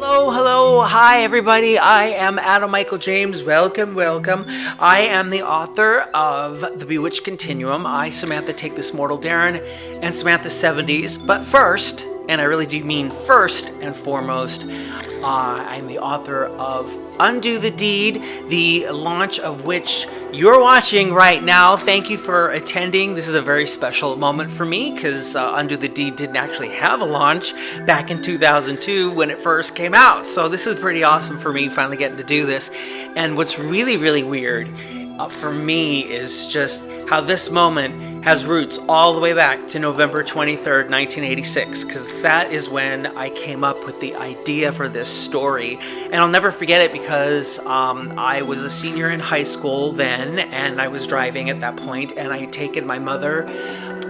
Hello, hi everybody. I am Adam Michael James. Welcome. I am the author of The Bewitched Continuum. I, Samantha, Take This Mortal Darren, and Samantha 70s. But first, and I really do mean first and foremost, I'm the author of Undo the Deed, the launch of which you're watching right now. Thank you for attending. This is a very special moment for me because Undo the Deed didn't actually have a launch back in 2002 when it first came out. So this is pretty awesome for me finally getting to do this. And what's really, really weird for me is just how this moment has roots all the way back to November 23rd, 1986, because that is when I came up with the idea for this story. And I'll never forget it because I was a senior in high school then, and I was driving at that point, and I had taken my mother,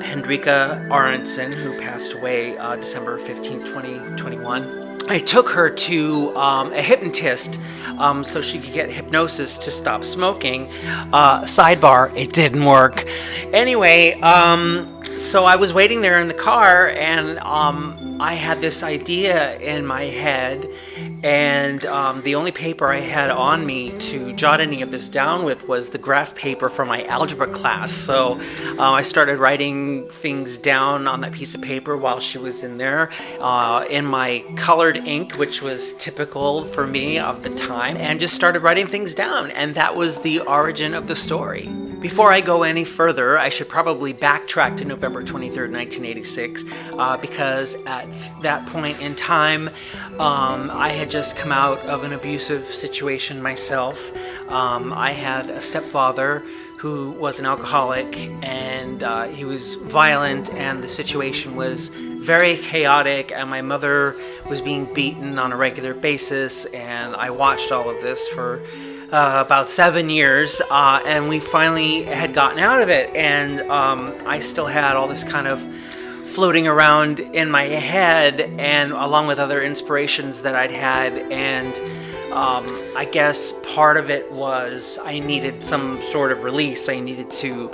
Hendrika Aronson, who passed away December 15th, 2021. I took her to a hypnotist so she could get hypnosis to stop smoking. Sidebar, it didn't work. Anyway, so I was waiting there in the car, and I had this idea in my head, and the only paper I had on me to jot any of this down with was the graph paper from my algebra class. So I started writing things down on that piece of paper while she was in there in my colored ink, which was typical for me of the time, and just started writing things down. And that was the origin of the story. Before I go any further, I should probably backtrack to November 23rd, 1986, because at that point in time, I had just come out of an abusive situation myself. I had a stepfather who was an alcoholic, and he was violent, and the situation was very chaotic, and my mother was being beaten on a regular basis, and I watched all of this for about 7 years, and we finally had gotten out of it, and I still had all this kind of floating around in my head, and along with other inspirations that I'd had, and I guess part of it was I needed some sort of release. I needed to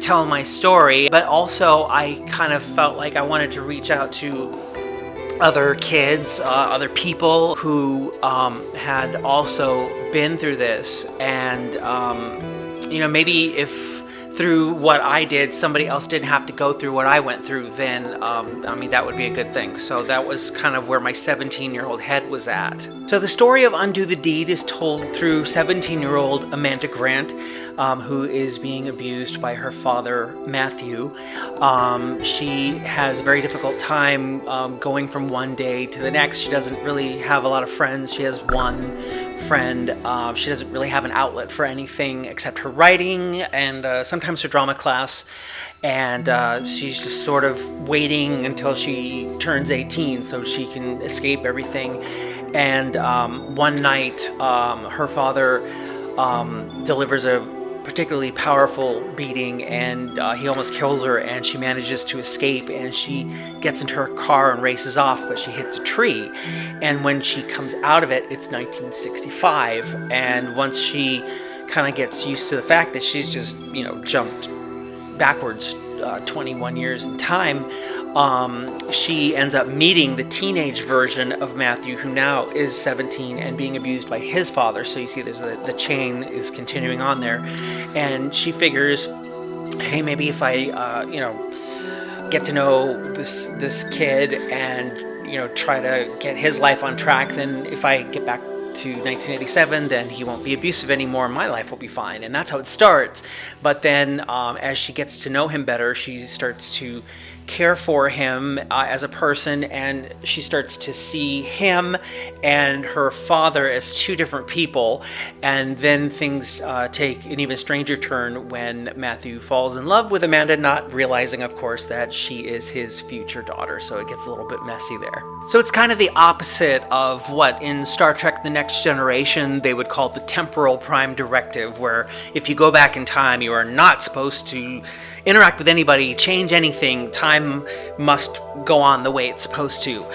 tell my story, but also I kind of felt like I wanted to reach out to other kids, other people who had also been through this, and maybe if through what I did somebody else didn't have to go through what I went through, then that would be a good thing. So that was kind of where my 17-year-old head was at. So the story of Undo the Deed is told through 17-year-old Amanda Grant, who is being abused by her father, Matthew. She has a very difficult time going from one day to the next. She doesn't really have a lot of friends. She has one friend. She doesn't really have an outlet for anything except her writing and sometimes her drama class. And she's just sort of waiting until she turns 18 so she can escape everything. And one night, her father delivers a particularly powerful beating, and he almost kills her, and she manages to escape, and she gets into her car and races off, but she hits a tree. And when she comes out of it, it's 1965, and once she kind of gets used to the fact that she's just, jumped backwards 21 years in time, she ends up meeting the teenage version of Matthew, who now is 17 and being abused by his father. So you see there's the chain is continuing on there, and she figures, hey, maybe if I get to know this kid and try to get his life on track, then if I get back to 1987, then he won't be abusive anymore, my life will be fine. And that's how it starts. But then as she gets to know him better, she starts to care for him as a person, and she starts to see him and her father as two different people. And then things take an even stranger turn when Matthew falls in love with Amanda, not realizing, of course, that she is his future daughter. So it gets a little bit messy there. So it's kind of the opposite of what in Star Trek The Next Generation they would call the temporal prime directive, where if you go back in time, you are not supposed to interact with anybody, change anything. Time time must go on the way it's supposed to.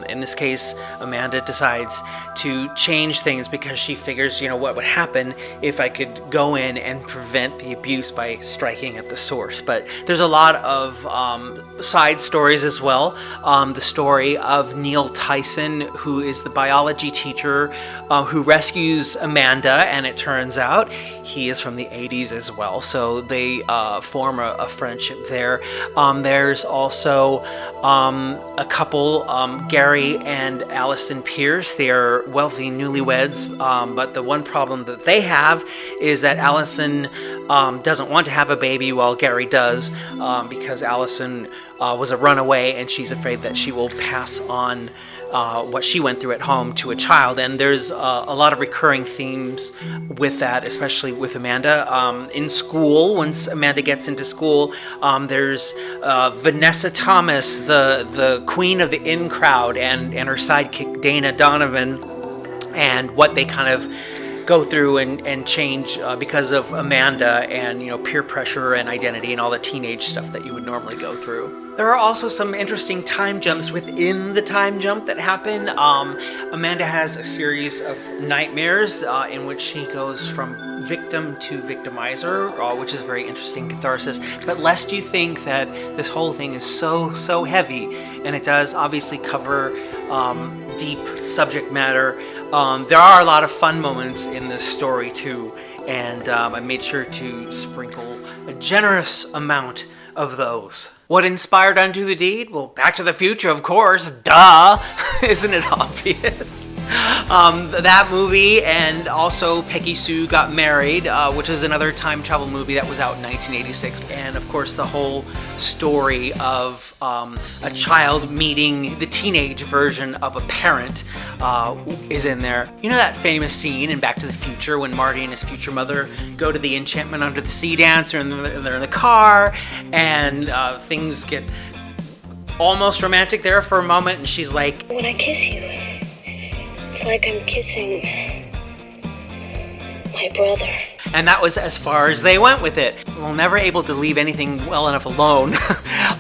In this case, Amanda decides to change things because she figures, what would happen if I could go in and prevent the abuse by striking at the source. But there's a lot of side stories as well. The story of Neil Tyson, who is the biology teacher who rescues Amanda, and it turns out he is from the 80s as well. So they form a friendship there. There's also a couple, Gary and Allison Pierce. They are wealthy newlyweds, but the one problem that they have is that Allison doesn't want to have a baby while Gary does, because Allison was a runaway and she's afraid that she will pass on what she went through at home to a child. And there's a lot of recurring themes with that, especially with Amanda. In school, once Amanda gets into school, there's Vanessa Thomas, the queen of the in crowd, and her sidekick Dana Donovan, and what they kind of go through and change because of Amanda and peer pressure and identity and all the teenage stuff that you would normally go through. There are also some interesting time jumps within the time jump that happen. Amanda has a series of nightmares in which she goes from victim to victimizer, which is a very interesting catharsis. But lest you think that this whole thing is so heavy, and it does obviously cover deep subject matter, there are a lot of fun moments in this story too, and I made sure to sprinkle a generous amount of those. What inspired Undo the Deed? Well, Back to the Future, of course. Duh! Isn't it obvious? That movie, and also Peggy Sue Got Married, which is another time travel movie that was out in 1986. And of course the whole story of a child meeting the teenage version of a parent is in there. That famous scene in Back to the Future when Marty and his future mother go to the Enchantment Under the Sea dance, and they're in the car, and things get almost romantic there for a moment, and she's like, "When I kiss you, it's like I'm kissing my brother." And that was as far as they went with it. Well, never able to leave anything well enough alone,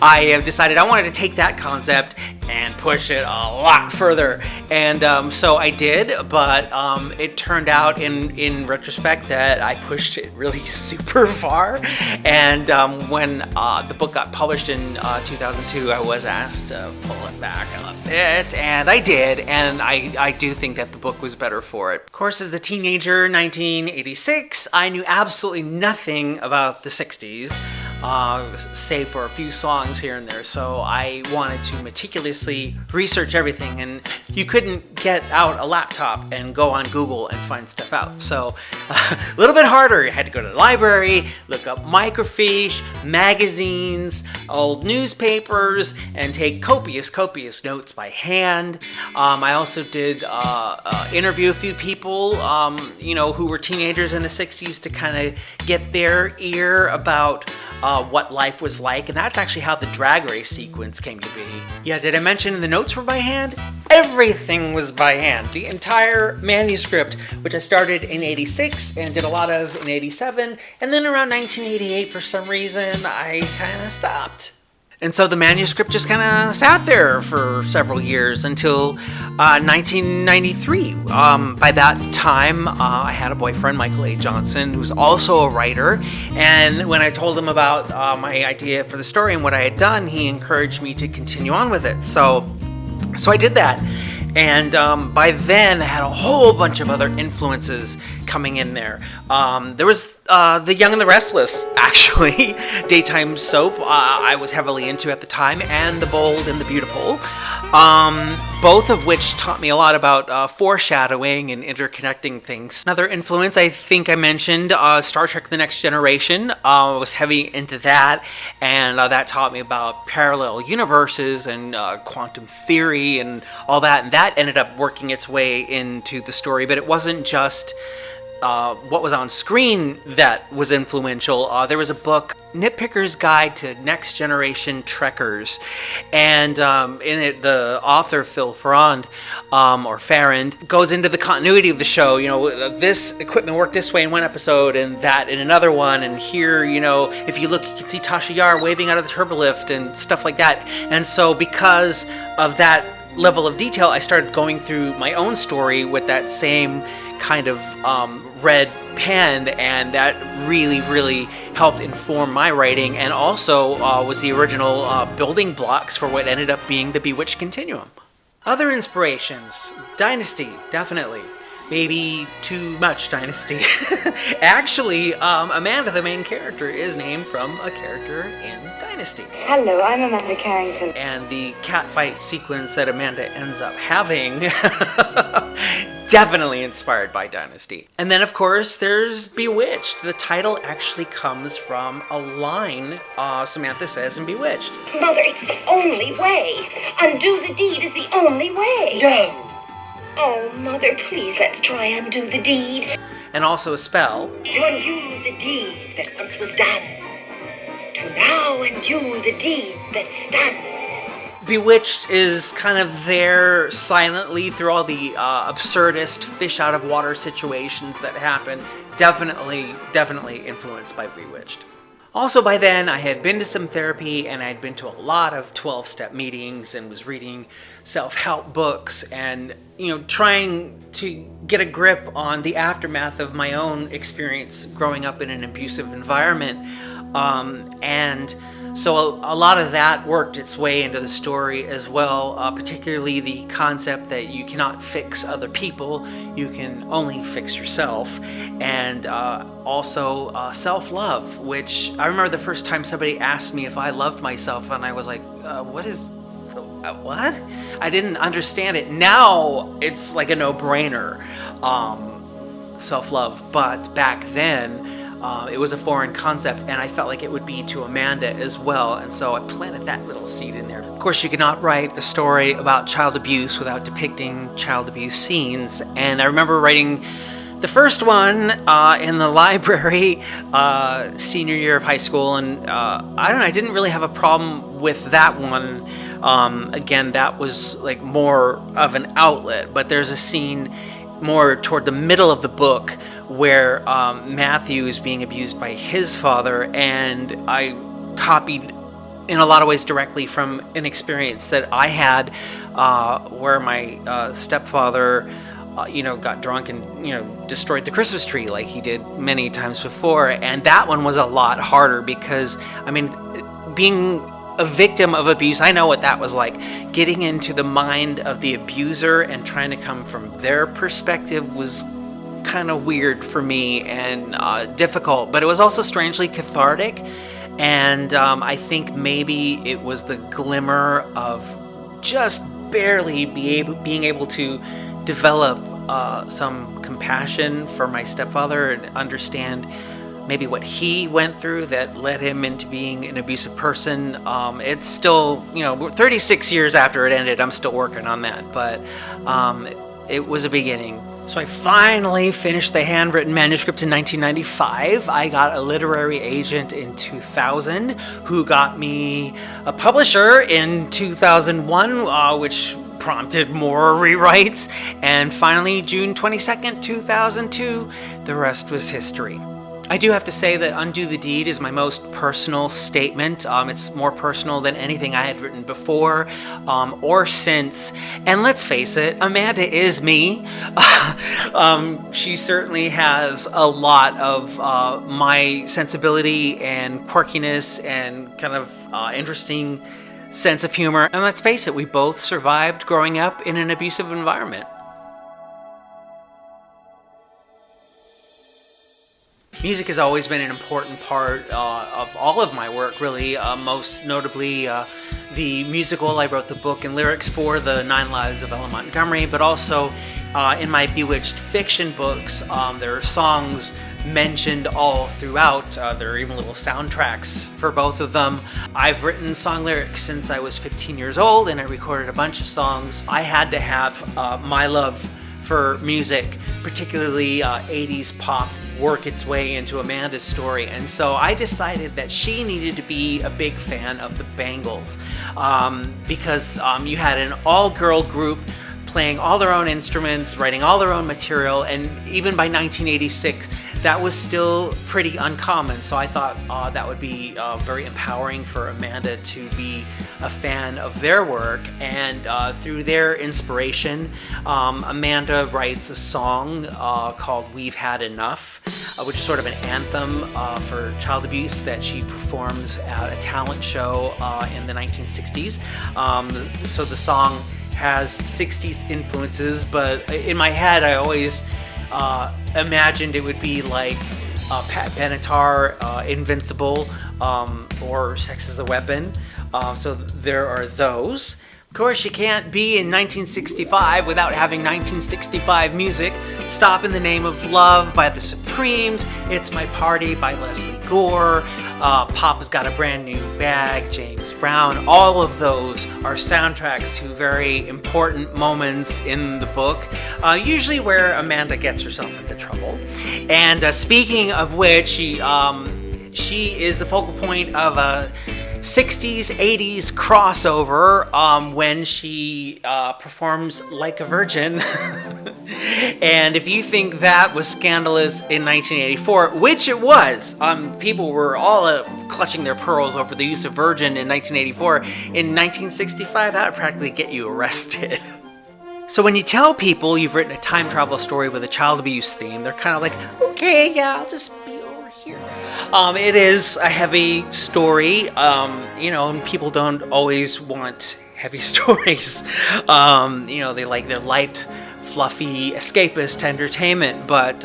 I have decided I wanted to take that concept and push it a lot further. And so I did, but it turned out in retrospect that I pushed it really super far. And when the book got published in 2002, I was asked to pull it back a bit, and I did. And I do think that the book was better for it. Of course, as a teenager, 1986, I knew absolutely nothing about the 60s, save for a few songs here and there, so I wanted to meticulously research everything, and you couldn't get out a laptop and go on Google and find stuff out, so a little bit harder. You had to go to the library, look up microfiche, magazines, old newspapers, and take copious notes by hand. I also did interview a few people, who were teenagers in the 60s to kind of get their ear about what life was like, and that's actually how the drag race sequence came to be. Yeah, did I mention the notes were by hand? Everything was by hand. The entire manuscript, which I started in 86 and did a lot of in 87, and then around 1988, for some reason, I kind of stopped. And so the manuscript just kind of sat there for several years until 1993. By that time, I had a boyfriend, Michael A. Johnson, who's also a writer. And when I told him about my idea for the story and what I had done, he encouraged me to continue on with it. So I did that. And by then, I had a whole bunch of other influences coming in there. There was The Young and the Restless, actually, daytime soap I was heavily into at the time, and The Bold and the Beautiful, both of which taught me a lot about foreshadowing and interconnecting things. Another influence, I think I mentioned, Star Trek The Next Generation. I was heavy into that, and that taught me about parallel universes and quantum theory and all that, and that ended up working its way into the story. But it wasn't just what was on screen that was influential. There was a book, Nitpicker's Guide to Next Generation Trekkers, and in it, the author Phil Farrand goes into the continuity of the show. You know, this equipment worked this way in one episode, and that in another one, and here, you know, if you look, you can see Tasha Yar waving out of the turbolift and stuff like that. And so, because of that level of detail, I started going through my own story with that same kind of red pen, and that really helped inform my writing, and also was the original building blocks for what ended up being the Bewitched Continuum. Other inspirations, Dynasty, definitely. Maybe too much Dynasty. Actually, Amanda, the main character, is named from a character in Dynasty. Hello, I'm Amanda Carrington. And the catfight sequence that Amanda ends up having, definitely inspired by Dynasty. And then, of course, there's Bewitched. The title actually comes from a line Samantha says in Bewitched. Mother, it's the only way. Undo the deed is the only way. No. Oh, Mother, please, let's try undo the deed. And also a spell. To undo the deed that once was done. To now undo the deed that's done. Bewitched is kind of there silently through all the absurdist fish out of water situations that happen. Definitely influenced by Bewitched. Also, by then, I had been to some therapy, and I'd been to a lot of 12-step meetings and was reading self-help books and, you know, trying to get a grip on the aftermath of my own experience growing up in an abusive environment. And so a lot of that worked its way into the story as well, particularly the concept that you cannot fix other people, you can only fix yourself, and also self-love, which I remember the first time somebody asked me if I loved myself, and I was like, what? I didn't understand it. Now it's like a no-brainer, self-love, but back then, it was a foreign concept, and I felt like it would be to Amanda as well, and so I planted that little seed in there. Of course, you cannot write a story about child abuse without depicting child abuse scenes, and I remember writing the first one in the library senior year of high school, and I didn't really have a problem with that one. Again, that was like more of an outlet, but there's a scene more toward the middle of the book where Matthew is being abused by his father, and I copied in a lot of ways directly from an experience that I had where my stepfather got drunk and destroyed the Christmas tree like he did many times before. And that one was a lot harder because, I mean, being a victim of abuse, I know what that was like. Getting into the mind of the abuser and trying to come from their perspective was kind of weird for me and difficult, but it was also strangely cathartic. And I think maybe it was the glimmer of just barely being able to develop some compassion for my stepfather and understand maybe what he went through that led him into being an abusive person. It's still, 36 years after it ended, I'm still working on that, but it was a beginning. So I finally finished the handwritten manuscript in 1995. I got a literary agent in 2000 who got me a publisher in 2001, which prompted more rewrites. And finally, June 22nd, 2002, the rest was history. I do have to say that Undo the Deed is my most personal statement. It's more personal than anything I had written before or since. And let's face it, Amanda is me. She certainly has a lot of my sensibility and quirkiness and kind of interesting sense of humor. And let's face it, we both survived growing up in an abusive environment. Music has always been an important part of all of my work, really. Most notably, the musical I wrote the book and lyrics for, The 9 Lives of Ella Montgomery, but also in my Bewitched fiction books, there are songs mentioned all throughout. There are even little soundtracks for both of them. I've written song lyrics since I was 15 years old, and I recorded a bunch of songs. I had to have my love for music, particularly 80s pop, work its way into Amanda's story. And so I decided that she needed to be a big fan of the Bangles, because you had an all-girl group playing all their own instruments, writing all their own material, and even by 1986, that was still pretty uncommon. So I thought that would be very empowering for Amanda to be a fan of their work. And through their inspiration, Amanda writes a song called We've Had Enough, which is sort of an anthem for child abuse that she performs at a talent show in the 1960s. So the song has 60s influences, but in my head I always imagined it would be like Pat Benatar, Invincible, or Sex as a Weapon. So there are those. Of course, you can't be in 1965 without having 1965 music. Stop in the Name of Love by the Supremes, It's My Party by Leslie Gore, Papa's Got a Brand New Bag, James Brown. All of those are soundtracks to very important moments in the book, usually where Amanda gets herself into trouble. And speaking of which, she is the focal point of a 60s, 80s crossover when she performs Like a Virgin. And if you think that was scandalous in 1984, which it was, people were all clutching their pearls over the use of Virgin in 1984. In 1965, that would practically get you arrested. So when you tell people you've written a time travel story with a child abuse theme, they're kind of like, okay, yeah, I'll just be over here. It is a heavy story, and people don't always want heavy stories. They like their light, fluffy, escapist entertainment. But,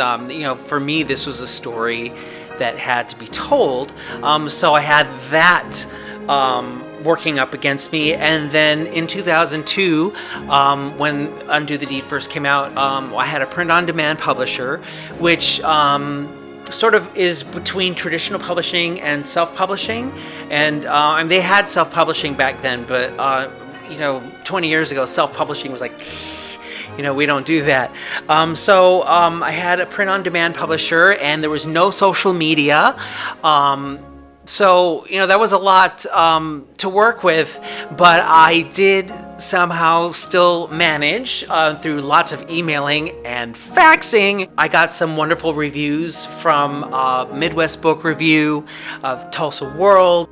for me, this was a story that had to be told. So I had that working up against me. And then in 2002, when Undo the Deed first came out, I had a print-on-demand publisher, which sort of is between traditional publishing and self-publishing. And they had self-publishing back then, but 20 years ago, self-publishing was like, we don't do that. So I had a print-on-demand publisher, and there was no social media. So, that was a lot to work with, but I did somehow still manage through lots of emailing and faxing. I got some wonderful reviews from Midwest Book Review, Tulsa World,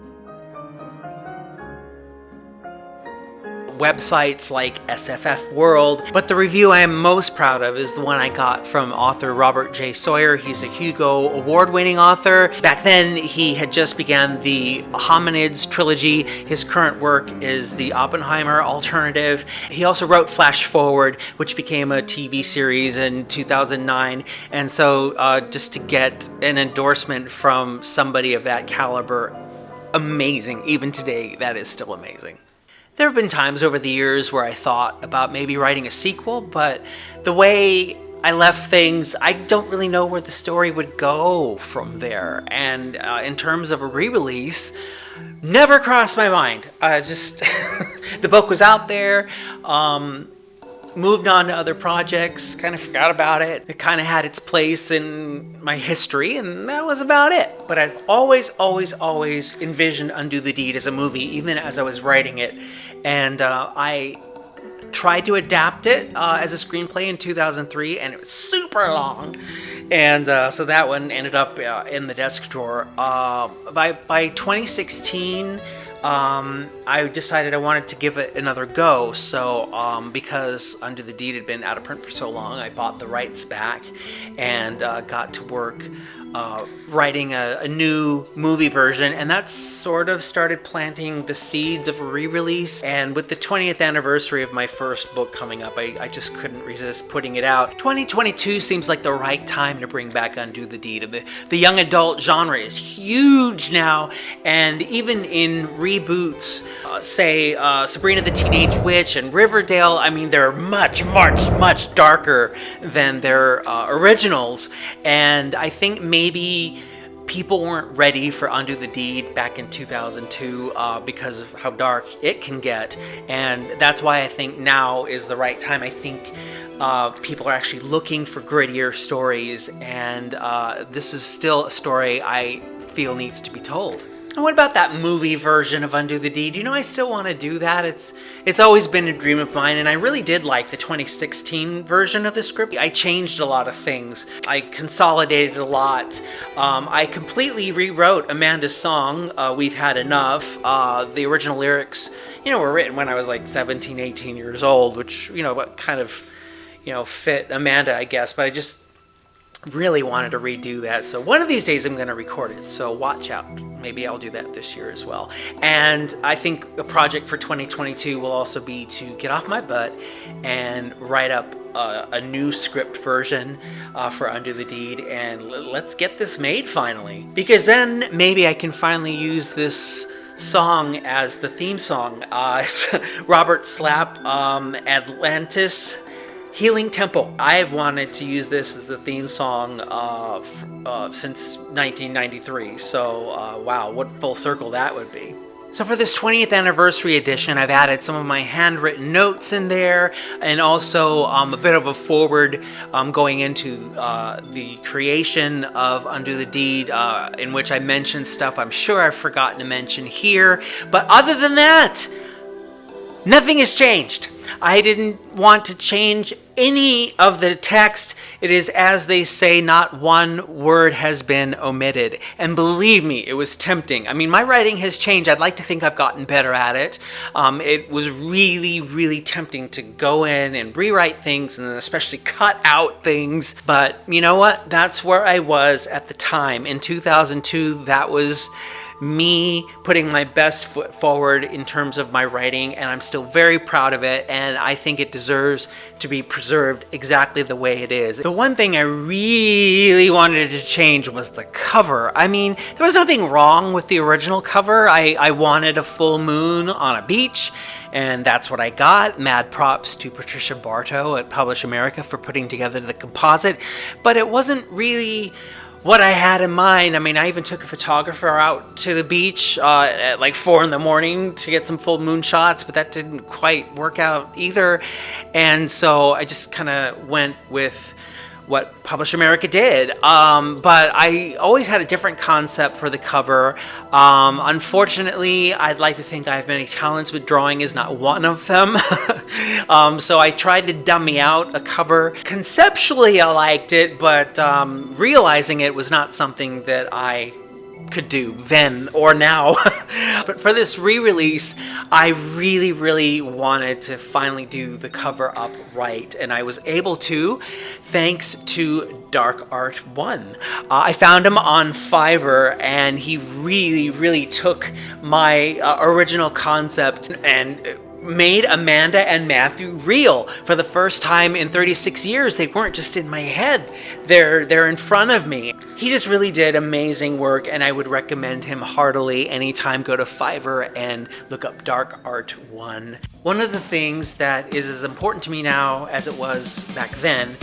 websites like SFFworld, but the review I am most proud of is the one I got from author Robert J. Sawyer. He's a Hugo-Award winning author. Back then, he had just began the Hominids trilogy. His current work is the Oppenheimer Alternative. He also wrote Flash Forward, which became a TV series in 2009. And so just to get an endorsement from somebody of that caliber, amazing. Even today, that is still amazing. There have been times over the years where I thought about maybe writing a sequel, but the way I left things, I don't really know where the story would go from there. And in terms of a re-release, never crossed my mind. The book was out there, moved on to other projects, kind of forgot about it. It kind of had its place in my history, and that was about it. But I'd always envisioned Undo the Deed as a movie, even as I was writing it. And I tried to adapt it as a screenplay in 2003, and it was super long. And so that one ended up in the desk drawer. By 2016, I decided I wanted to give it another go. So because Undo the Deed had been out of print for so long, I bought the rights back and got to work writing a new movie version, and that sort of started planting the seeds of a re-release. And with the 20th anniversary of my first book coming up, I just couldn't resist putting it out. 2022 seems like the right time to bring back Undo the Deed. The young adult genre is huge now, and even in reboots, say Sabrina the Teenage Witch and Riverdale, I mean, they're much darker than their originals. And I think maybe people weren't ready for Undo the Deed back in 2002 because of how dark it can get. And that's why I think now is the right time. I think people are actually looking for grittier stories, and this is still a story I feel needs to be told. And what about that movie version of Undo the Deed? You know, I still want to do that. It's always been a dream of mine, and I really did like the 2016 version of the script. I changed a lot of things. I consolidated a lot. I completely rewrote Amanda's song, We've Had Enough. The original lyrics, were written when I was like 17, 18 years old, which, kind of, fit Amanda, I guess. But I just really wanted to redo that. So one of these days I'm going to record it. So watch out. Maybe I'll do that this year as well. And I think a project for 2022 will also be to get off my butt and write up a new script version for Undo the Deed, and let's get this made finally. Because then maybe I can finally use this song as the theme song. Robert Slapp, Atlantis Healing Temple. I've wanted to use this as a theme song since 1993. So wow, what full circle that would be. So for this 20th anniversary edition, I've added some of my handwritten notes in there, and also a bit of a forward going into the creation of Undo the Deed, in which I mentioned stuff I'm sure I've forgotten to mention here. But other than that, nothing has changed. I didn't want to change any of the text. It is, as they say, not one word has been omitted. And believe me, it was tempting. I mean, my writing has changed. I'd like to think I've gotten better at it. It was really, really tempting to go in and rewrite things, and then especially cut out things. But you know what? That's where I was at the time. In 2002, that was me putting my best foot forward in terms of my writing, and I'm still very proud of it, and I think it deserves to be preserved exactly the way it is. The one thing I really wanted to change was the cover. I mean, there was nothing wrong with the original cover. I wanted a full moon on a beach, and that's what I got. Mad props to Patricia Bartow at Publish America for putting together the composite, but it wasn't really what I had in mind. I mean, I even took a photographer out to the beach at like 4 a.m. to get some full moon shots, but that didn't quite work out either. And so I just kind of went with what Publish America did. But I always had a different concept for the cover. Unfortunately, I'd like to think I have many talents, but drawing is not one of them. So I tried to dummy out a cover. Conceptually, I liked it, but realizing it was not something that I could do then or now. But for this re-release, I really, really wanted to finally do the cover up right, and I was able to, thanks to Dark Art One. I found him on Fiverr, and he really, really took my original concept and made Amanda and Matthew real. For the first time in 36 years, they weren't just in my head. They're in front of me. He just really did amazing work, and I would recommend him heartily. Anytime, go to Fiverr and look up Dark Art One. One of the things that is as important to me now as it was back then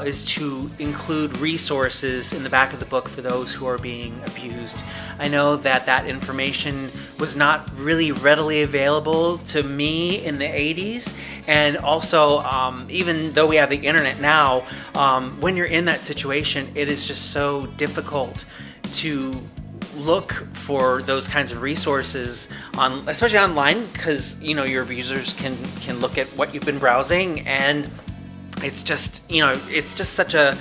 is to include resources in the back of the book for those who are being abused. I know that that information was not really readily available to me in the 80s, and also even though we have the internet now, when you're in that situation, it is just so difficult to look for those kinds of resources especially online, because your abusers can look at what you've been browsing, and it's just such a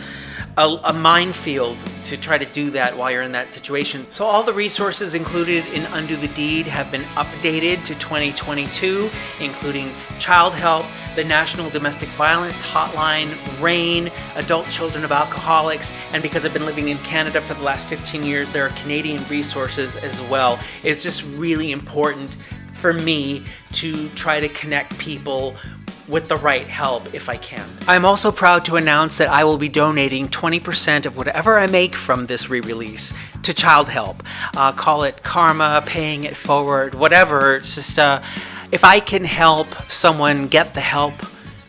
minefield to try to do that while you're in that situation. So all the resources included in Undo the Deed have been updated to 2022, including Child Help, the National Domestic Violence Hotline, RAIN, Adult Children of Alcoholics, and because I've been living in Canada for the last 15 years, there are Canadian resources as well. It's just really important for me to try to connect people with the right help if I can. I'm also proud to announce that I will be donating 20% of whatever I make from this re-release to Child Help. Call it karma, paying it forward, whatever. It's just if I can help someone get the help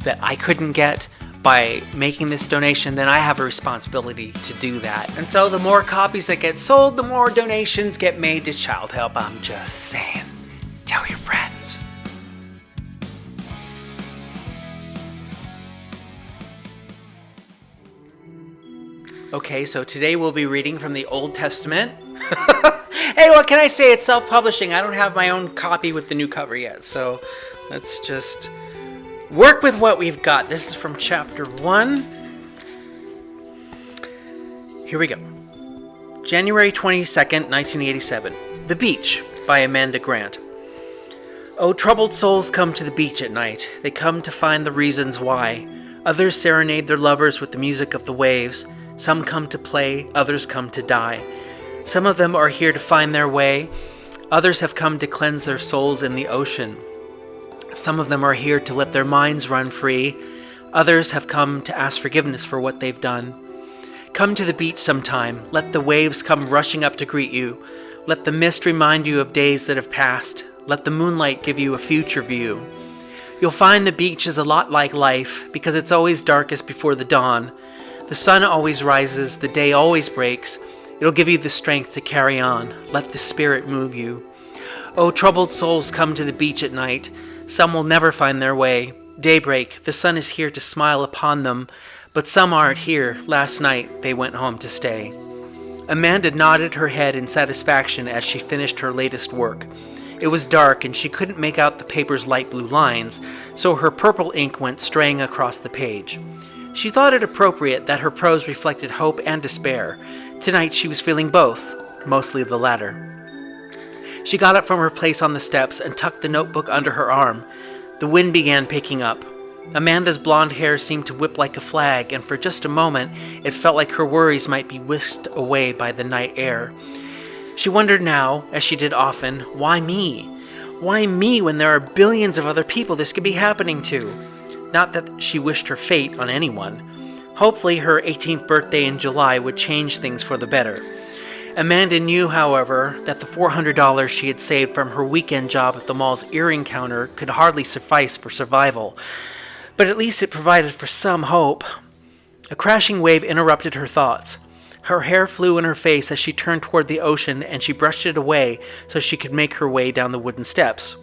that I couldn't get by making this donation, then I have a responsibility to do that. And so the more copies that get sold, the more donations get made to Child Help. I'm just saying. Tell your friends. Okay, so today we'll be reading from the Old Testament. Hey, what can I say? It's self-publishing. I don't have my own copy with the new cover yet, so let's just work with what we've got. This is from chapter 1. Here we go. January 22nd, 1987. The Beach by Amanda Grant. Oh, troubled souls come to the beach at night. They come to find the reasons why. Others serenade their lovers with the music of the waves. Some come to play, others come to die. Some of them are here to find their way. Others have come to cleanse their souls in the ocean. Some of them are here to let their minds run free. Others have come to ask forgiveness for what they've done. Come to the beach sometime. Let the waves come rushing up to greet you. Let the mist remind you of days that have passed. Let the moonlight give you a future view. You'll find the beach is a lot like life because it's always darkest before the dawn. The sun always rises, the day always breaks. It'll give you the strength to carry on. Let the spirit move you. Oh, troubled souls come to the beach at night. Some will never find their way. Daybreak, the sun is here to smile upon them, but some aren't here. Last night, they went home to stay. Amanda nodded her head in satisfaction as she finished her latest work. It was dark and she couldn't make out the paper's light blue lines, so her purple ink went straying across the page. She thought it appropriate that her prose reflected hope and despair. Tonight she was feeling both, mostly the latter. She got up from her place on the steps and tucked the notebook under her arm. The wind began picking up. Amanda's blonde hair seemed to whip like a flag, and for just a moment it felt like her worries might be whisked away by the night air. She wondered now, as she did often, why me? Why me when there are billions of other people this could be happening to? Not that she wished her fate on anyone. Hopefully her 18th birthday in July would change things for the better. Amanda knew, however, that the $400 she had saved from her weekend job at the mall's earring counter could hardly suffice for survival. But at least it provided for some hope. A crashing wave interrupted her thoughts. Her hair flew in her face as she turned toward the ocean, and she brushed it away so she could make her way down the wooden steps.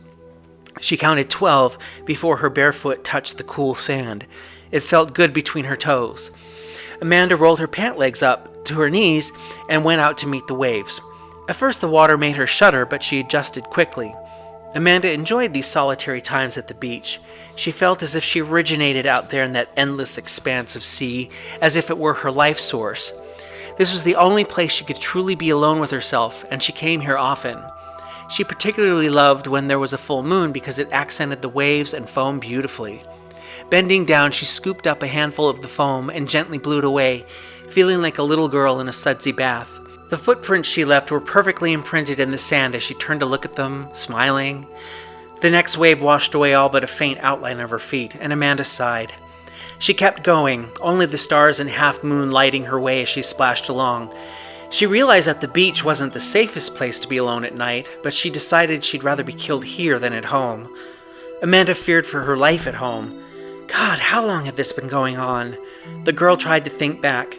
She counted 12 before her bare foot touched the cool sand. It felt good between her toes. Amanda rolled her pant legs up to her knees and went out to meet the waves. At first the water made her shudder, but she adjusted quickly. Amanda enjoyed these solitary times at the beach. She felt as if she originated out there in that endless expanse of sea, as if it were her life source. This was the only place she could truly be alone with herself, and she came here often. She particularly loved when there was a full moon because it accented the waves and foam beautifully. Bending down, she scooped up a handful of the foam and gently blew it away, feeling like a little girl in a sudsy bath. The footprints she left were perfectly imprinted in the sand as she turned to look at them, smiling. The next wave washed away all but a faint outline of her feet, and Amanda sighed. She kept going, only the stars and half-moon lighting her way as she splashed along. She realized that the beach wasn't the safest place to be alone at night, but she decided she'd rather be killed here than at home. Amanda feared for her life at home. God, how long had this been going on? The girl tried to think back.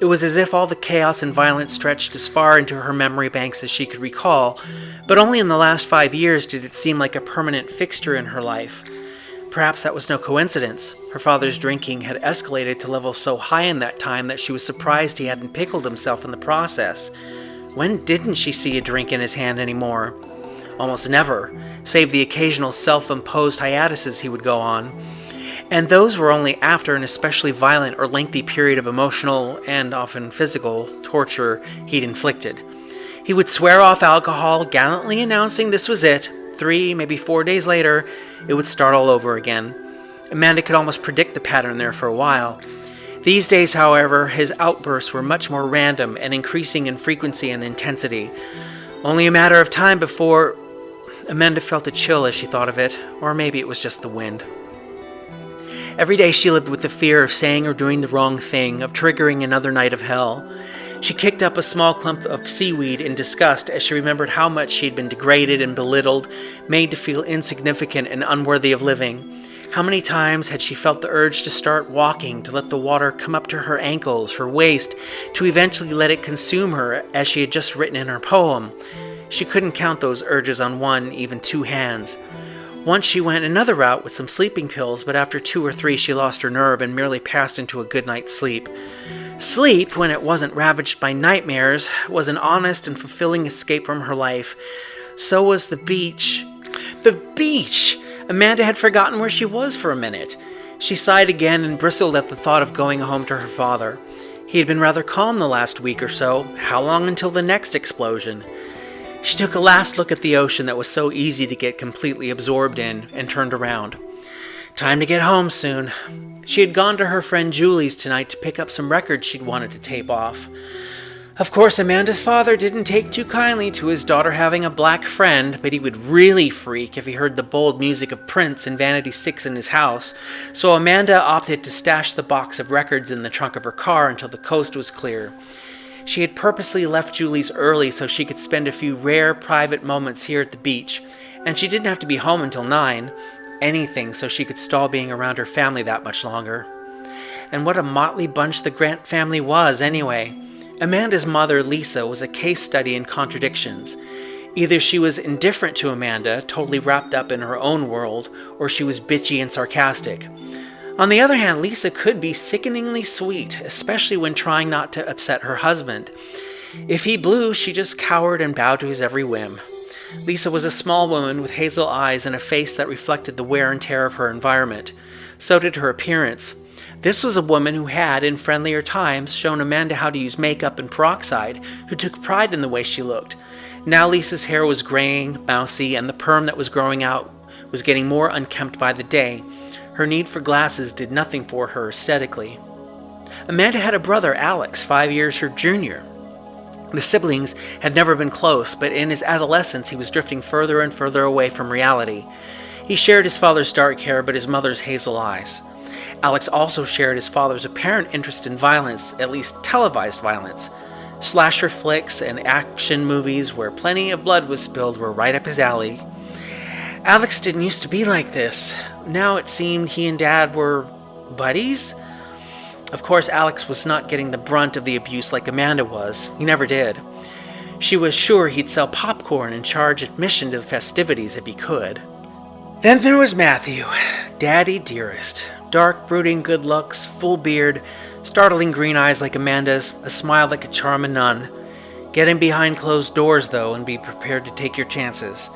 It was as if all the chaos and violence stretched as far into her memory banks as she could recall, but only in the last 5 years did it seem like a permanent fixture in her life. Perhaps that was no coincidence. Her father's drinking had escalated to levels so high in that time that she was surprised he hadn't pickled himself in the process. When didn't she see a drink in his hand anymore? Almost never, save the occasional self-imposed hiatuses he would go on. And those were only after an especially violent or lengthy period of emotional, and often physical, torture he'd inflicted. He would swear off alcohol, gallantly announcing this was it. 3, maybe 4 days later, it would start all over again. Amanda could almost predict the pattern there for a while. These days, however, his outbursts were much more random and increasing in frequency and intensity. Only a matter of time before Amanda felt a chill as she thought of it, or maybe it was just the wind. Every day she lived with the fear of saying or doing the wrong thing, of triggering another night of hell. She kicked up a small clump of seaweed in disgust as she remembered how much she had been degraded and belittled, made to feel insignificant and unworthy of living. How many times had she felt the urge to start walking, to let the water come up to her ankles, her waist, to eventually let it consume her, as she had just written in her poem. She couldn't count those urges on 1, even 2 hands. Once she went another route with some sleeping pills, but after 2 or 3 she lost her nerve and merely passed into a good night's sleep. Sleep, when it wasn't ravaged by nightmares, was an honest and fulfilling escape from her life. So was the beach. The beach! Amanda had forgotten where she was for a minute. She sighed again and bristled at the thought of going home to her father. He had been rather calm the last week or so. How long until the next explosion? She took a last look at the ocean that was so easy to get completely absorbed in and turned around. Time to get home soon. She had gone to her friend Julie's tonight to pick up some records she'd wanted to tape off. Of course, Amanda's father didn't take too kindly to his daughter having a black friend, but he would really freak if he heard the bold music of Prince and Vanity 6 in his house, so Amanda opted to stash the box of records in the trunk of her car until the coast was clear. She had purposely left Julie's early so she could spend a few rare private moments here at the beach, and she didn't have to be home until 9. Anything so she could stall being around her family that much longer. And what a motley bunch the Grant family was, anyway. Amanda's mother, Lisa, was a case study in contradictions. Either she was indifferent to Amanda, totally wrapped up in her own world, or she was bitchy and sarcastic. On the other hand, Lisa could be sickeningly sweet, especially when trying not to upset her husband. If he blew, she just cowered and bowed to his every whim. Lisa was a small woman with hazel eyes and a face that reflected the wear and tear of her environment. So did her appearance. This was a woman who had, in friendlier times, shown Amanda how to use makeup and peroxide, who took pride in the way she looked. Now Lisa's hair was graying, mousy, and the perm that was growing out was getting more unkempt by the day. Her need for glasses did nothing for her aesthetically. Amanda had a brother, Alex, 5 years her junior. The siblings had never been close, but in his adolescence he was drifting further and further away from reality. He shared his father's dark hair but his mother's hazel eyes. Alex also shared his father's apparent interest in violence, at least televised violence. Slasher flicks and action movies where plenty of blood was spilled were right up his alley. Alex didn't used to be like this. Now it seemed he and Dad were buddies. Of course, Alex was not getting the brunt of the abuse like Amanda was. He never did. She was sure he'd sell popcorn and charge admission to the festivities if he could. Then there was Matthew, Daddy dearest. Dark, brooding good looks, full beard, startling green eyes like Amanda's, a smile that could charm a nun. Get him behind closed doors, though, and be prepared to take your chances.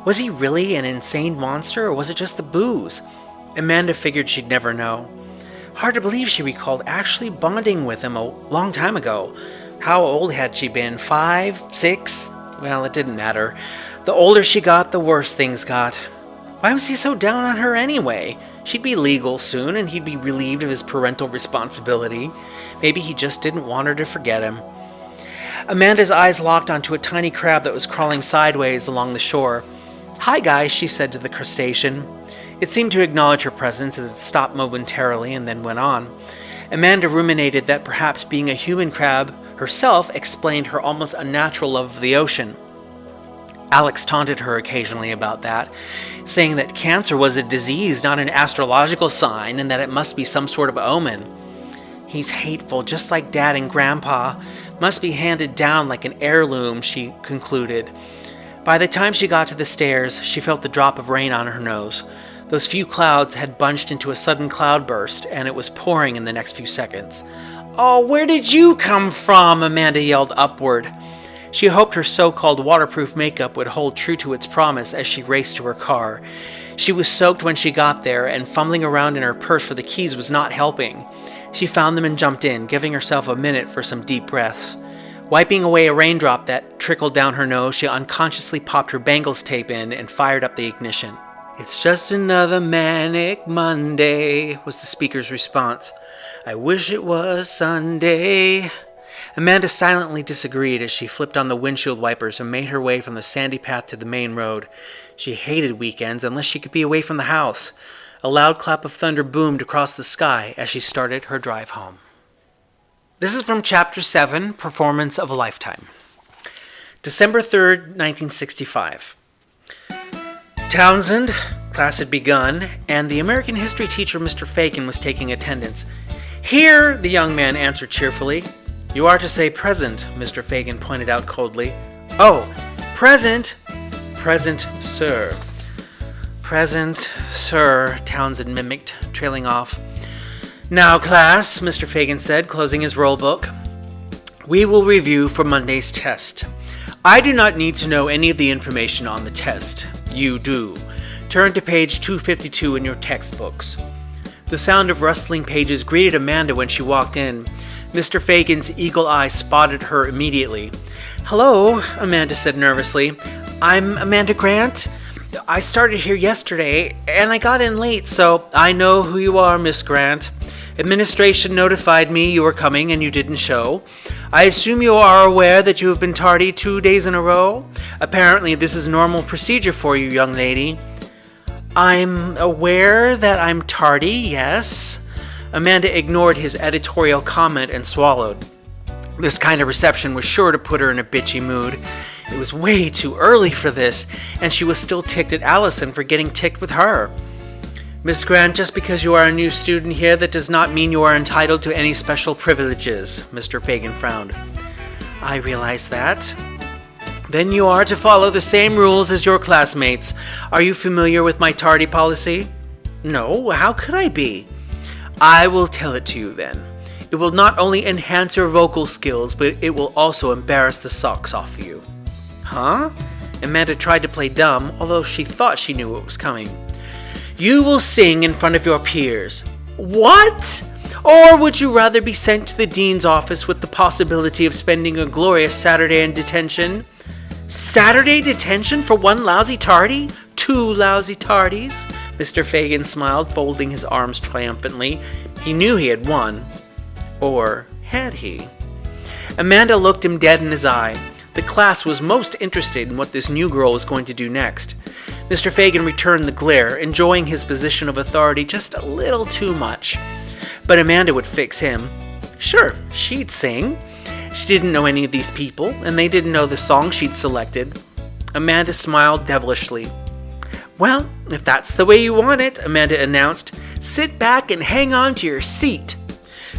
Was he really an insane monster, or was it just the booze? Amanda figured she'd never know. Hard to believe she recalled actually bonding with him a long time ago. How old had she been? 5? 6? Well, it didn't matter. The older she got, the worse things got. Why was he so down on her anyway? She'd be legal soon, and he'd be relieved of his parental responsibility. Maybe he just didn't want her to forget him. Amanda's eyes locked onto a tiny crab that was crawling sideways along the shore. "Hi, guys," she said to the crustacean. It seemed to acknowledge her presence as it stopped momentarily and then went on. Amanda ruminated that perhaps being a human crab herself explained her almost unnatural love of the ocean. Alex taunted her occasionally about that, saying that cancer was a disease, not an astrological sign, and that it must be some sort of omen. He's hateful, just like Dad and Grandpa. Must be handed down like an heirloom, she concluded. By the time she got to the stairs, she felt the drop of rain on her nose. Those few clouds had bunched into a sudden cloudburst, and it was pouring in the next few seconds. "Oh, where did you come from?" Amanda yelled upward. She hoped her so-called waterproof makeup would hold true to its promise as she raced to her car. She was soaked when she got there, and fumbling around in her purse for the keys was not helping. She found them and jumped in, giving herself a minute for some deep breaths. Wiping away a raindrop that trickled down her nose, she unconsciously popped her bangles tape in and fired up the ignition. "It's just another manic Monday," was the speaker's response. "I wish it was Sunday." Amanda silently disagreed as she flipped on the windshield wipers and made her way from the sandy path to the main road. She hated weekends unless she could be away from the house. A loud clap of thunder boomed across the sky as she started her drive home. This is from Chapter 7, Performance of a Lifetime. December 3rd, 1965. Townsend, class had begun, and the American history teacher, Mr. Fagin, was taking attendance. "Here," the young man answered cheerfully. "You are to say present," Mr. Fagin pointed out coldly. "Oh, present." "Present, sir." "Present, sir," Townsend mimicked, trailing off. Now, class, Mr. Fagin said, closing his roll book, we will review for Monday's test. I do not need to know any of the information on the test. You do. Turn to page 252 in your textbooks. The sound of rustling pages greeted Amanda when she walked in. Mr. Fagin's eagle eye spotted her immediately. Hello, Amanda said nervously. I'm Amanda Grant. I started here yesterday, and I got in late, so I know who you are, Miss Grant. Administration notified me you were coming and you didn't show. I assume you are aware that you have been tardy 2 days in a row? Apparently this is normal procedure for you, young lady. I'm aware that I'm tardy, yes. Amanda ignored his editorial comment and swallowed. This kind of reception was sure to put her in a bitchy mood. It was way too early for this, and she was still ticked at Allison for getting ticked with her. Miss Grant, just because you are a new student here, that does not mean you are entitled to any special privileges, Mr. Fagin frowned. I realize that. Then you are to follow the same rules as your classmates. Are you familiar with my tardy policy? No, how could I be? I will tell it to you then. It will not only enhance your vocal skills, but it will also embarrass the socks off of you. Huh? Amanda tried to play dumb, although she thought she knew what was coming. You will sing in front of your peers. What? Or would you rather be sent to the dean's office with the possibility of spending a glorious Saturday in detention? Saturday detention for one lousy tardy? 2 lousy tardies? Mr. Fagin smiled, folding his arms triumphantly. He knew he had won. Or had he? Amanda looked him dead in his eye. The class was most interested in what this new girl was going to do next. Mr. Fagin returned the glare, enjoying his position of authority just a little too much. But Amanda would fix him. Sure, she'd sing. She didn't know any of these people, and they didn't know the song she'd selected. Amanda smiled devilishly. Well, if that's the way you want it, Amanda announced, sit back and hang on to your seat.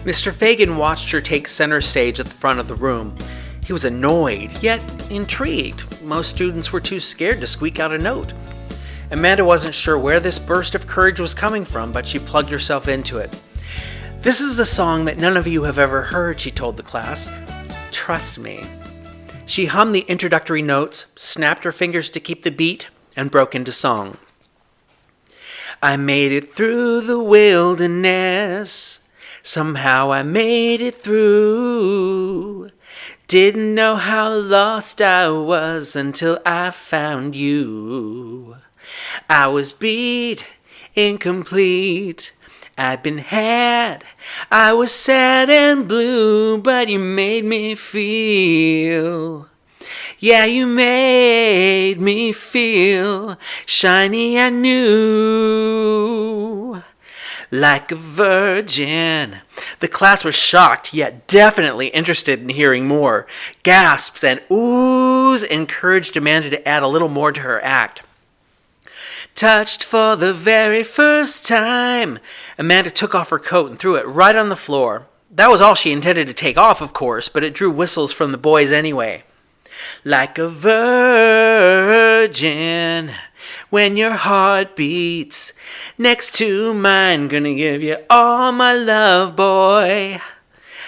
Mr. Fagin watched her take center stage at the front of the room. He was annoyed, yet intrigued. Most students were too scared to squeak out a note. Amanda wasn't sure where this burst of courage was coming from, but she plugged herself into it. This is a song that none of you have ever heard, she told the class. Trust me. She hummed the introductory notes, snapped her fingers to keep the beat, and broke into song. I made it through the wilderness. Somehow I made it through. Didn't know how lost I was until I found you. I was beat, incomplete. I'd been had. I was sad and blue, but you made me feel. Yeah, you made me feel shiny and new. Like a virgin. The class was shocked, yet definitely interested in hearing more. Gasps and oohs encouraged Amanda to add a little more to her act. Touched for the very first time. Amanda took off her coat and threw it right on the floor. That was all she intended to take off, of course, but it drew whistles from the boys anyway. Like a virgin, when your heart beats next to mine, gonna give you all my love, boy.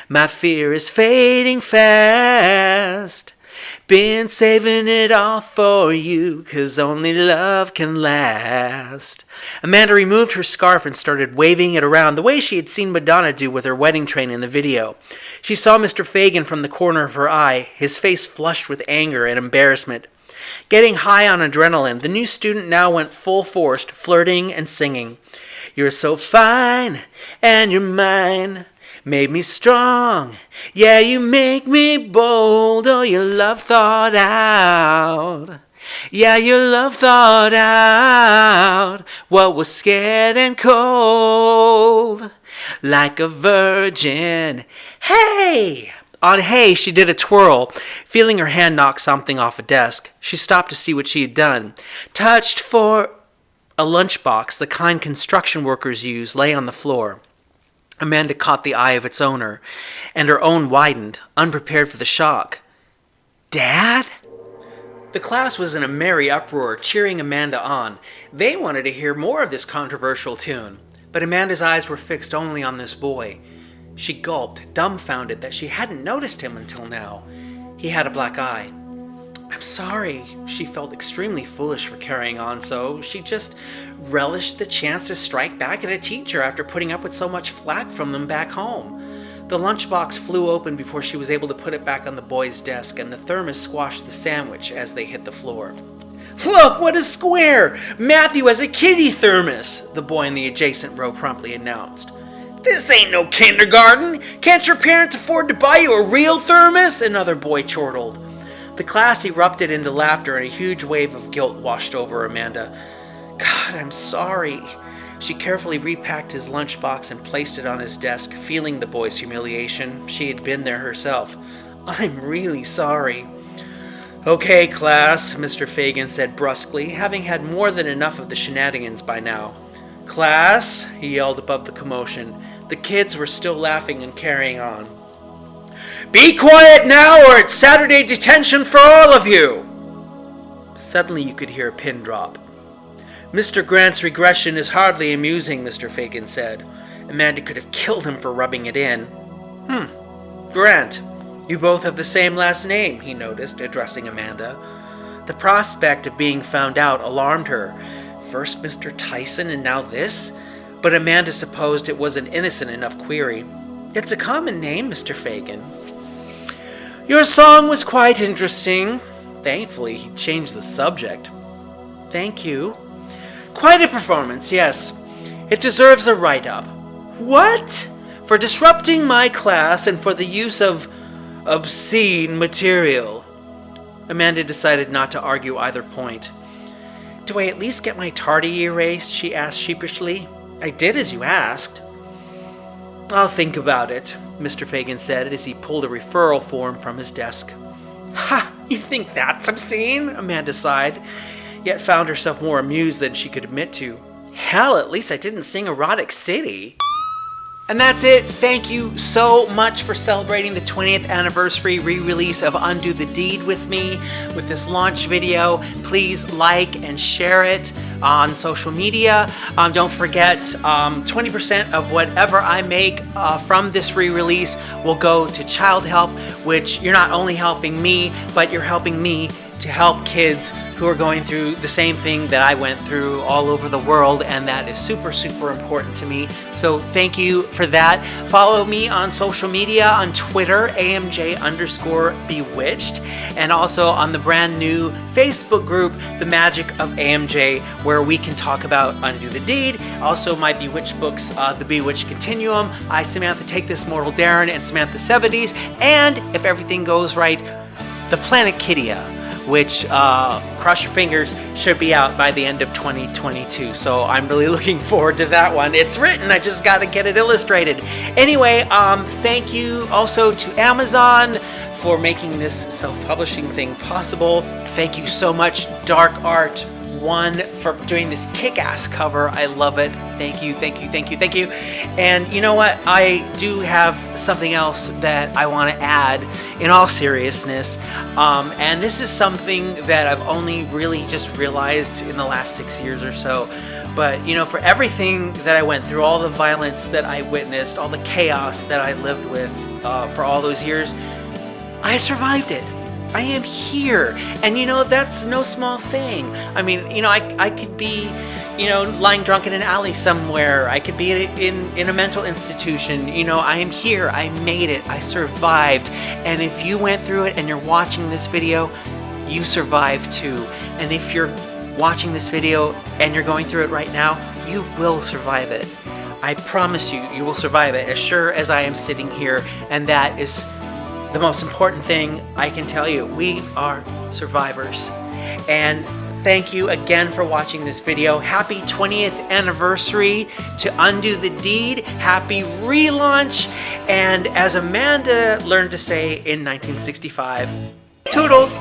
My fear is fading fast. Been saving it all for you, 'cause only love can last. Amanda removed her scarf and started waving it around the way she had seen Madonna do with her wedding train in the video. She saw Mr. Fagin from the corner of her eye, his face flushed with anger and embarrassment. Getting high on adrenaline, the new student now went full force, flirting and singing. You're so fine, and you're mine. Made me strong, yeah, you make me bold. Oh, your love thought out. Yeah, your love thought out what was scared and cold. Like a virgin. Hey! On hey, she did a twirl. Feeling her hand knock something off a desk, she stopped to see what she had done. Touched for a lunchbox, the kind construction workers use, lay on the floor. Amanda caught the eye of its owner, and her own widened, unprepared for the shock. Dad? The class was in a merry uproar, cheering Amanda on. They wanted to hear more of this controversial tune. But Amanda's eyes were fixed only on this boy. She gulped, dumbfounded that she hadn't noticed him until now. He had a black eye. I'm sorry. She felt extremely foolish for carrying on, so she just relished the chance to strike back at a teacher after putting up with so much flack from them back home. The lunchbox flew open before she was able to put it back on the boy's desk, and the thermos squashed the sandwich as they hit the floor. Look, what a square! Matthew has a kitty thermos, the boy in the adjacent row promptly announced. This ain't no kindergarten! Can't your parents afford to buy you a real thermos? Another boy chortled. The class erupted into laughter, and a huge wave of guilt washed over Amanda. God, I'm sorry. She carefully repacked his lunchbox and placed it on his desk, feeling the boy's humiliation. She had been there herself. I'm really sorry. Okay, class, Mr. Fagan said brusquely, having had more than enough of the shenanigans by now. Class, he yelled above the commotion. The kids were still laughing and carrying on. Be quiet now, or it's Saturday detention for all of you! Suddenly you could hear a pin drop. Mr. Grant's regression is hardly amusing, Mr. Fagan said. Amanda could have killed him for rubbing it in. Grant, you both have the same last name, he noticed, addressing Amanda. The prospect of being found out alarmed her. First Mr. Tyson and now this? But Amanda supposed it was an innocent enough query. It's a common name, Mr. Fagan. Your song was quite interesting. Thankfully, he changed the subject. Thank you. Quite a performance, yes. It deserves a write-up. What? For disrupting my class and for the use of obscene material. Amanda decided not to argue either point. Do I at least get my tardy erased? She asked sheepishly. I did as you asked. I'll think about it, Mr. Fagan said as he pulled a referral form from his desk. Ha! You think that's obscene? Amanda sighed, yet found herself more amused than she could admit to. Hell, at least I didn't sing Erotic City. And that's it. Thank you so much for celebrating the 20th anniversary re-release of Undo the Deed with me with this launch video. Please like and share it on social media. Don't forget, 20% of whatever I make from this re-release will go to Child Help, which you're not only helping me, but you're helping me to help kids who are going through the same thing that I went through all over the world, and that is super, super important to me. So thank you for that. Follow me on social media on Twitter, AMJ_Bewitched, and also on the brand new Facebook group, The Magic of AMJ, where we can talk about Undo the Deed. Also my Bewitched books, The Bewitched Continuum, I, Samantha Take This, Mortal Darren, and Samantha 70s, and if everything goes right, The Planet Kidia, which, cross your fingers, should be out by the end of 2022. So I'm really looking forward to that one. It's written, I just got to get it illustrated. Anyway, thank you also to Amazon for making this self-publishing thing possible. Thank you so much, Dark Art One, for doing this kick-ass cover. I love it. Thank you, thank you, thank you, thank you. And you know what? I do have something else that I want to add in all seriousness. And this is something that I've only really just realized in the last 6 years or so. But, you know, for everything that I went through, all the violence that I witnessed, all the chaos that I lived with for all those years, I survived it. I am here. And, you know, that's no small thing. I mean, you know, I could be, you know, lying drunk in an alley somewhere. I could be in a mental institution. You know, I am here. I made it. I survived. And if you went through it and you're watching this video, you survived too. And if you're watching this video and you're going through it right now, you will survive it. I promise you, you will survive it as sure as I am sitting here. And that is the most important thing I can tell you. We are survivors. And thank you again for watching this video. Happy 20th anniversary to Undo the Deed. Happy relaunch. And as Amanda learned to say in 1965, toodles.